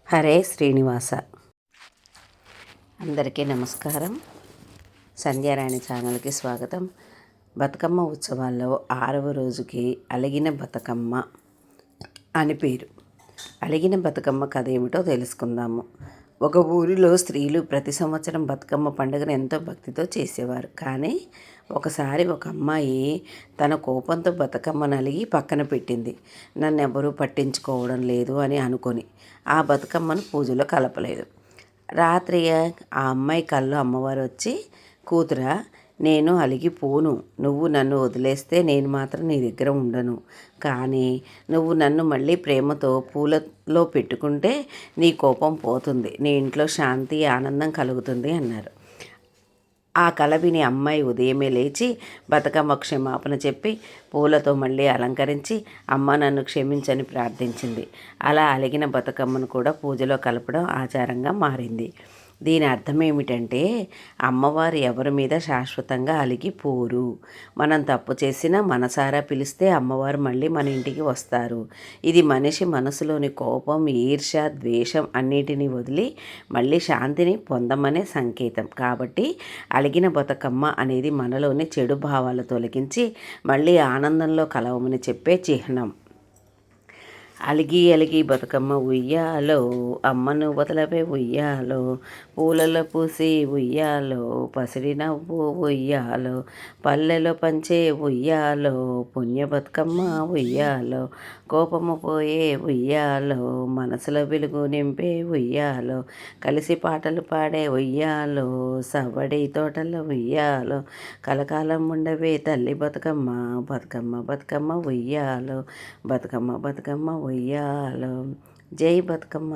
హరే శ్రీనివాస. అందరికీ నమస్కారం. సంధ్యారాణి ఛానల్కి స్వాగతం. బతుకమ్మ ఉత్సవాల్లో 6వ రోజుకి అలిగిన బతుకమ్మ అని పేరు. అలిగిన బతుకమ్మ కథ ఏమిటో తెలుసుకుందాము. ఒక ఊరిలో స్త్రీలు ప్రతి సంవత్సరం బతుకమ్మ పండుగను ఎంతో భక్తితో చేసేవారు. కానీ ఒకసారి ఒక అమ్మాయి తన కోపంతో బతుకమ్మ నలిగి పక్కన పెట్టింది. నన్ను ఎవరూ పట్టించుకోవడం లేదు అని అనుకొని ఆ బతుకమ్మను పూజలో కలపలేదు. రాత్రి ఆ అమ్మాయి కల్లో అమ్మవారు వచ్చి, కూతురా, నేను అలిగిపోను. నువ్వు నన్ను వదిలేస్తే నేను మాత్రం నీ దగ్గర ఉండను. కానీ నువ్వు నన్ను మళ్ళీ ప్రేమతో పూలలో పెట్టుకుంటే నీ కోపం పోతుంది, నీ ఇంట్లో శాంతి ఆనందం కలుగుతుంది అన్నారు. ఆ కల విని అమ్మాయి ఉదయమే లేచి బతుకమ్మ క్షమాపణ చెప్పి పూలతో మళ్ళీ అలంకరించి అమ్మ నన్ను క్షమించని ప్రార్థించింది. అలా అలిగిన బతుకమ్మను కూడా పూజలో కలపడం ఆచారంగా మారింది. దీని అర్థం ఏమిటంటే, అమ్మవారు ఎవరి మీద శాశ్వతంగా అలిగిపోరు. మనం తప్పు చేసినా మనసారా పిలిస్తే అమ్మవారు మళ్ళీ మన ఇంటికి వస్తారు. ఇది మనిషి మనసులోని కోపం, ఈర్ష్య, ద్వేషం అన్నిటినీ వదిలి మళ్ళీ శాంతిని పొందమనే సంకేతం. కాబట్టి అలిగిన బతుకమ్మ అనేది మనలోని చెడు భావాలు తొలగించి మళ్ళీ ఆనందంలో కలవమని చెప్పే చిహ్నం. అలిగి అలిగి బతుకమ్మ ఉయ్యాలో, అమ్మను వదలవే ఉయ్యాలో, పూలలో పూసి ఉయ్యాలో, పసిడి నవ్వు ఉయ్యాలో, పల్లెలో పంచే ఉయ్యాలో, పుణ్య బతుకమ్మ ఉయ్యాలో, కోపము పోయే ఉయ్యాలో, మనసులో వెలుగు నింపే ఉయ్యాలో, కలిసి పాటలు పాడే ఉయ్యాలో, సవ్వడి తోటలో ఉయ్యాలో, కలకాలం ఉండవే తల్లి బతుకమ్మ, బతుకమ్మ బతుకమ్మ ఉయ్యాలో, బతుకమ్మ బతుకమ్మ ఉయ్యాలో. జై బతుకమ్మ.